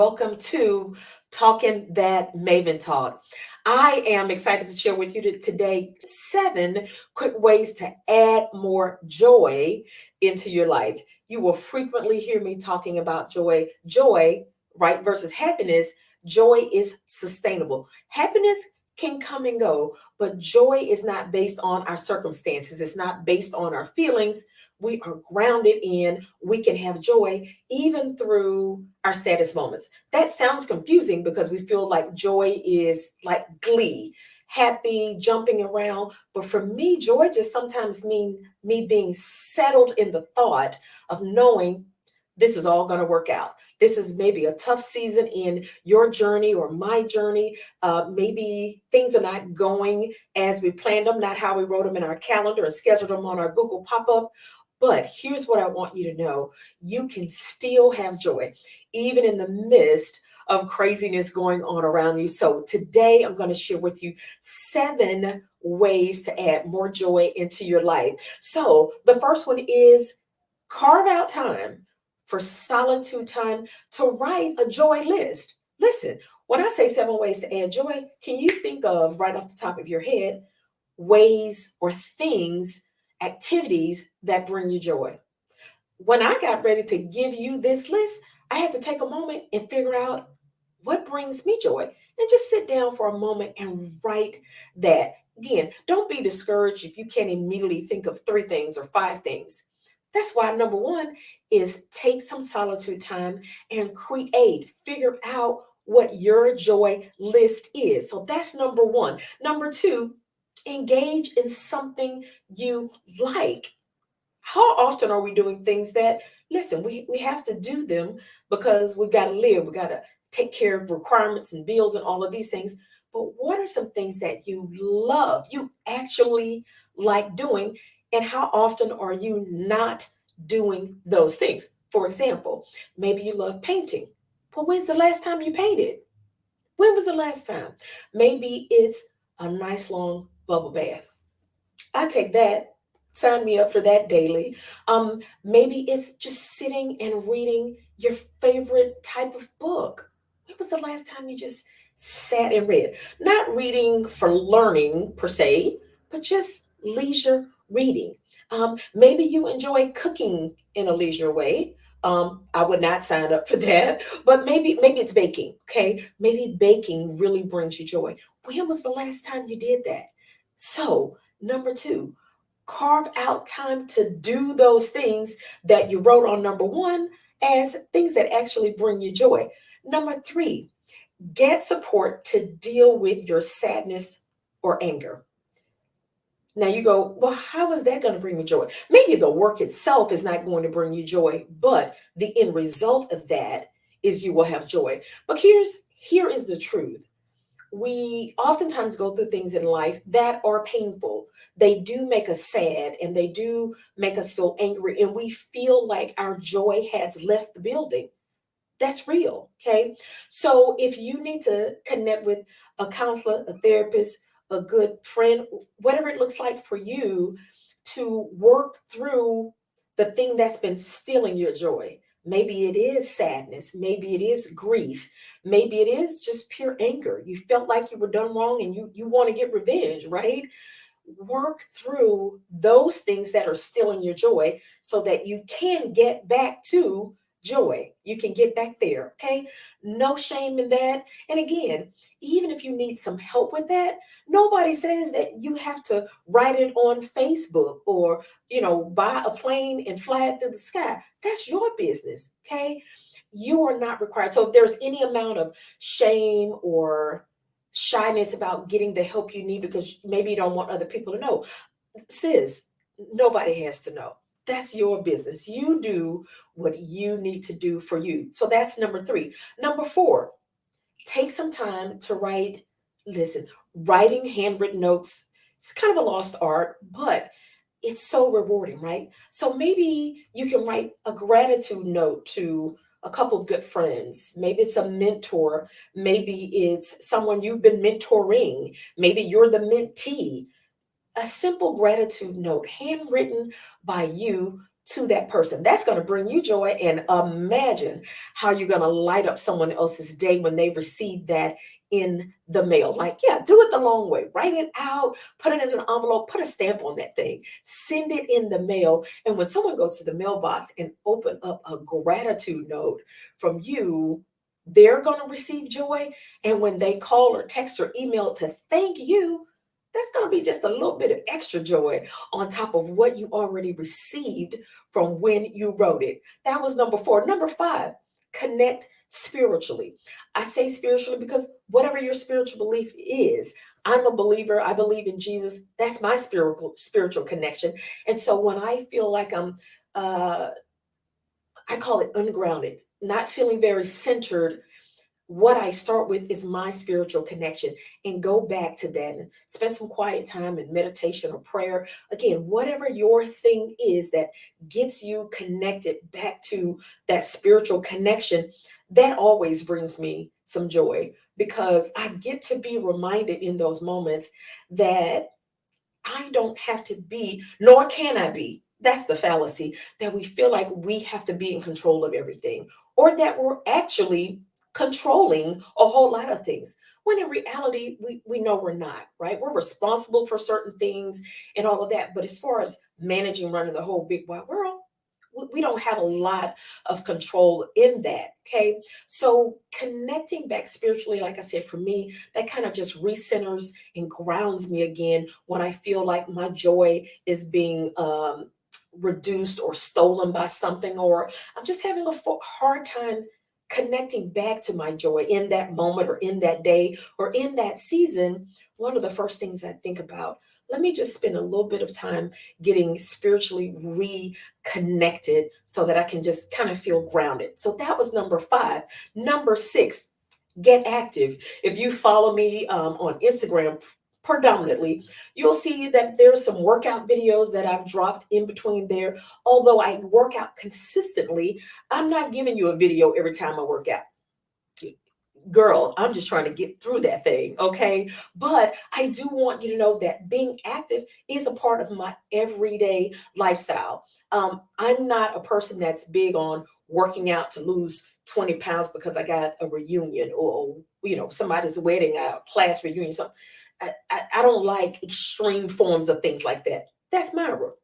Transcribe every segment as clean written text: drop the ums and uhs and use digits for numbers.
welcome to Talkin That Maventalk. I am excited to share with you today 7 quick ways to add more joy into your life. You will frequently hear me talking about joy. Joy, right, versus happiness. Joy is sustainable. Happiness can come and go, but joy is not based on our circumstances. It's not based on our feelings. We are grounded in, we can have joy even through our saddest moments. That sounds confusing because we feel like joy is like glee, happy, jumping around. But for me, joy just sometimes mean me being settled in the thought of knowing this is all going to work out. This is maybe a tough season in your journey or my journey. Maybe things are not going as we planned them, not how we wrote them in our calendar or scheduled them on our Google pop up. But here's what I want you to know: you can still have joy, even in the midst of craziness going on around you. So today I'm going to share with you 7 ways to add more joy into your life. So the first one is carve out time for solitude time to write a joy list. Listen, when I say 7 ways to add joy, can you think of right off the top of your head ways or things, activities that bring you joy? When I got ready to give you this list, I had to take a moment and figure out what brings me joy and just sit down for a moment and write that. Again, don't be discouraged if you can't immediately think of 3 things or 5 things. That's why number one is take some solitude time and figure out what your joy list is. So that's number one. Number two, engage in something you like. How often are we doing things that, listen, we have to do them because we got to live, we got to take care of requirements and bills and all of these things. But what are some things that you love, you actually like doing, and how often are you not doing those things? For example, maybe you love painting. But when's the last time you painted? When was the last time? Maybe it's a nice long bubble bath. I take that. Sign me up for that daily. Maybe it's just sitting and reading your favorite type of book. When was the last time you just sat and read? Not reading for learning per se, but just leisure reading. Maybe you enjoy cooking in a leisure way. I would not sign up for that, but maybe it's baking. Okay, maybe baking really brings you joy. When was the last time you did that? So number two, carve out time to do those things that you wrote on number one as things that actually bring you joy. Number three, get support to deal with your sadness or anger. Now you go, well, how is that going to bring me joy? Maybe the work itself is not going to bring you joy, but the end result of that is you will have joy. But here is the truth: we oftentimes go through things in life that are painful. They do make us sad and they do make us feel angry, and we feel like our joy has left the building. That's real. Okay. So if you need to connect with a counselor, a therapist, a good friend, whatever it looks like for you to work through the thing that's been stealing your joy. Maybe it is sadness. Maybe it is grief. Maybe it is just pure anger. You felt like you were done wrong and you want to get revenge, right? Work through those things that are stealing your joy so that you can get back to joy. You can get back there, okay? No shame in that. And again, even if you need some help with that, nobody says that you have to write it on Facebook or, buy a plane and fly it through the sky. That's your business, okay? You are not required. So if there's any amount of shame or shyness about getting the help you need because maybe you don't want other people to know, sis, nobody has to know. That's your business. You do what you need to do for you. So that's number three. Number four, take some time to write. Listen, writing handwritten notes, it's kind of a lost art, but it's so rewarding, right? So maybe you can write a gratitude note to a couple of good friends. Maybe it's a mentor. Maybe it's someone you've been mentoring. Maybe you're the mentee. A simple gratitude note handwritten by you to that person. That's going to bring you joy. And imagine how you're going to light up someone else's day when they receive that in the mail. Like, yeah, do it the long way. Write it out, put it in an envelope, put a stamp on that thing, send it in the mail. And when someone goes to the mailbox and open up a gratitude note from you, they're going to receive joy. And when they call or text or email to thank you, that's going to be just a little bit of extra joy on top of what you already received from when you wrote it. That was number 4. Number 5, connect spiritually. I say spiritually because whatever your spiritual belief is, I'm a believer. I believe in Jesus. That's my spiritual connection. And so when I feel like uh, I call it ungrounded, not feeling very centered, what I start with is my spiritual connection and go back to that and spend some quiet time in meditation or prayer. Again, whatever your thing is that gets you connected back to that spiritual connection, that always brings me some joy because I get to be reminded in those moments that I don't have to be, nor can I be. That's the fallacy that we feel like we have to be in control of everything, or that we're actually controlling a whole lot of things. When in reality, we know we're not, right? We're responsible for certain things and all of that. But as far as managing, running the whole big wide world, we don't have a lot of control in that. Okay. So connecting back spiritually, like I said, for me, that kind of just recenters and grounds me again when I feel like my joy is being reduced or stolen by something, or I'm just having a hard time connecting back to my joy in that moment or in that day or in that season. One of the first things I think about, let me just spend a little bit of time getting spiritually reconnected so that I can just kind of feel grounded. So that was number 5. Number 6, get active. If you follow me on Instagram predominantly, you'll see that there's some workout videos that I've dropped in between there. Although I work out consistently, I'm not giving you a video every time I work out. Girl, I'm just trying to get through that thing, okay? But I do want you to know that being active is a part of my everyday lifestyle. I'm not a person that's big on working out to lose 20 pounds because I got a reunion or somebody's wedding, a class reunion. So I don't like extreme forms of things like that. That's my rule.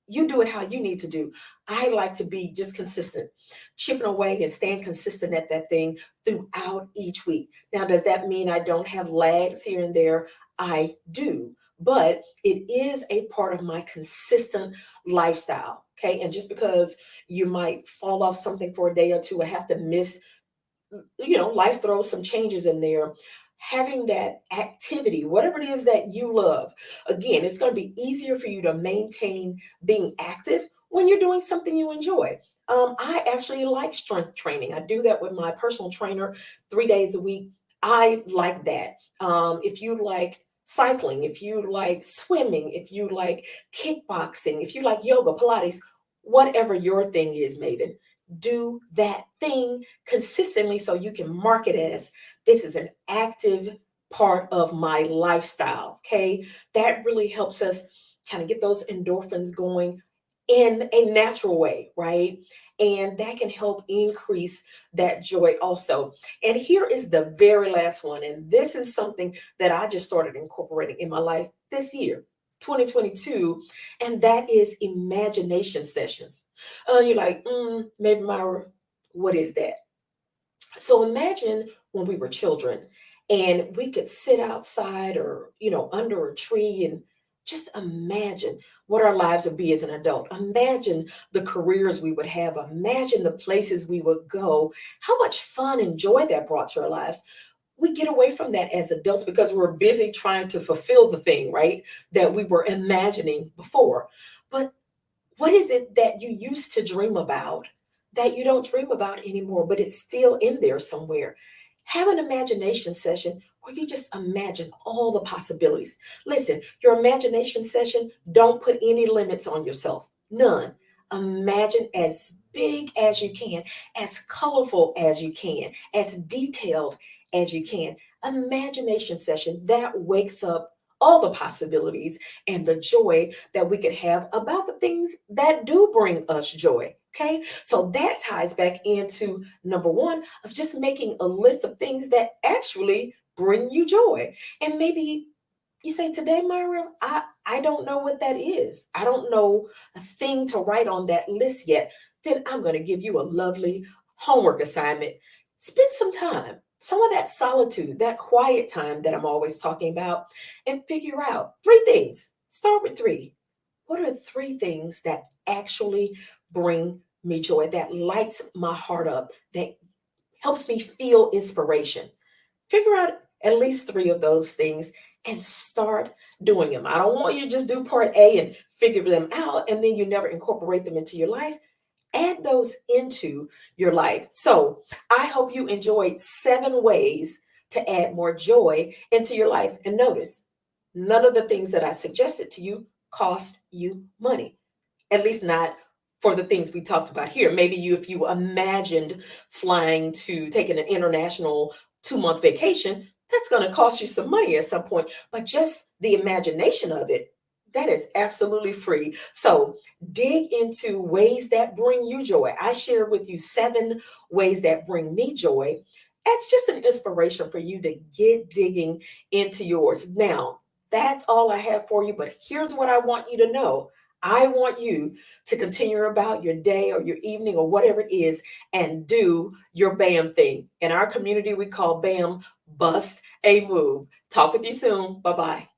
You do it how you need to do. I like to be just consistent, chipping away and staying consistent at that thing throughout each week. Now, does that mean I don't have lags here and there? I do, but it is a part of my consistent lifestyle. Okay. And just because you might fall off something for a day or two, I have to miss, life throws some changes in there. Having that activity, whatever it is that you love, again, it's going to be easier for you to maintain being active when you're doing something you enjoy. I actually like strength training. I do that with my personal trainer 3 days a week. I like that. If you like cycling, if you like swimming, if you like kickboxing, if you like yoga, Pilates, whatever your thing is, Maven, do that thing consistently so you can mark it as this is an active part of my lifestyle. Okay. That really helps us kind of get those endorphins going in a natural way, right? And that can help increase that joy also. And here is the very last one. And this is something that I just started incorporating in my life this year, 2022, and that is imagination sessions. You're like, maybe Myra, what is that? So imagine when we were children and we could sit outside or, under a tree and just imagine what our lives would be as an adult. Imagine the careers we would have. Imagine the places we would go. How much fun and joy that brought to our lives. We get away from that as adults because we're busy trying to fulfill the thing, right? That we were imagining before. But what is it that you used to dream about that you don't dream about anymore, but it's still in there somewhere? Have an imagination session where you just imagine all the possibilities. Listen, your imagination session, don't put any limits on yourself. None. Imagine as big as you can, as colorful as you can, as detailed as you can. Imagination session that wakes up all the possibilities and the joy that we could have about the things that do bring us joy. Okay, so that ties back into number one of just making a list of things that actually bring you joy. And maybe you say, today, Myra, I don't know what that is. I don't know a thing to write on that list yet. Then I'm going to give you a lovely homework assignment. Spend some of that solitude, that quiet time that I'm always talking about, and figure out three things. Start with three. What are three things that actually bring me joy, that lights my heart up, that helps me feel inspiration? Figure out at least three of those things and start doing them. I don't want you to just do part A and figure them out and then you never incorporate them into your life. Add those into your life. So I hope you enjoyed 7 ways to add more joy into your life. And notice, none of the things that I suggested to you cost you money, at least not for the things we talked about here. Maybe if you imagined flying to taking an international 2-month vacation, that's going to cost you some money at some point. But just the imagination of it, that is absolutely free. So dig into ways that bring you joy. I shared with you 7 ways that bring me joy. That's just an inspiration for you to get digging into yours. Now, that's all I have for you. But here's what I want you to know. I want you to continue about your day or your evening or whatever it is and do your BAM thing. In our community, we call BAM bust a move. Talk with you soon. Bye bye.